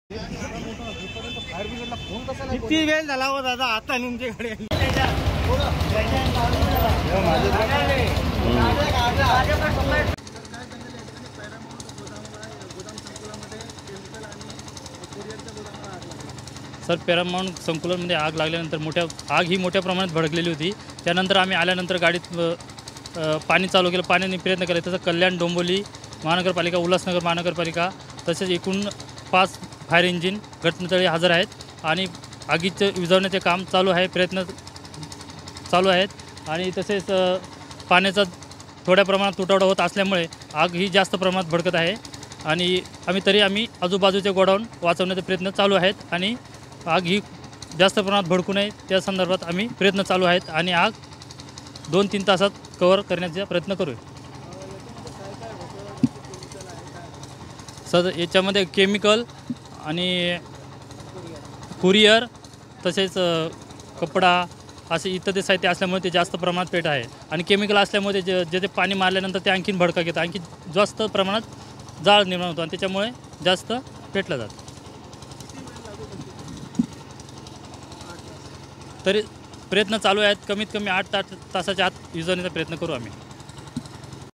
किती वेळ झाला हो दादा आता तुमच्याकडे? सर, पॅरामाऊंट संकुलनमध्ये आग लागल्यानंतर आग ही मोठ्या प्रमाणात भडकलेली होती। त्यानंतर आम्ही आल्यानंतर गाडीत पाणी चालू केलं, पाण्याने प्रयत्न केला। तसं कल्याण, डोंबिवली महानगरपालिका, उल्हासनगर महानगरपालिका तसेच एकूण 5 फायर इंजिन घटनास्थळी हजर आहेत आणि आगीचे विझवण्याचे काम चालू आहे, प्रयत्न चालू आहेत। आणि तसेच पाण्याचा थोड्या प्रमाणात तुटवडा होत असल्यामुळे आग ही जास्त प्रमाणात भडकत आहे आणि आम्ही आजूबाजूचे गोडाऊन वाचवण्याचे प्रयत्न चालू आहेत आणि आग ही जास्त प्रमाणात भडकू नये त्या संदर्भात आम्ही प्रयत्न चालू आहेत आणि आग 2-3 तासात कव्हर करण्याचा प्रयत्न करू। सर, याच्यामध्ये केमिकल आणि कुरिअर तसेच कपडा असे इत्यादी साहित्य असल्यामुळे ते जास्त प्रमाणात पेट आहे आणि केमिकल असल्यामुळे जे पाणी मारल्यानंतर ते आणखीन भडका घेतं, आणखी जास्त प्रमाणात जाळ निर्माण होतो आणि त्याच्यामुळे जास्त पेटलं जातं। तरी प्रयत्न चालू आहेत, कमीत कमी 8 तासाच्या आत विझवण्याचा प्रयत्न करू आम्ही।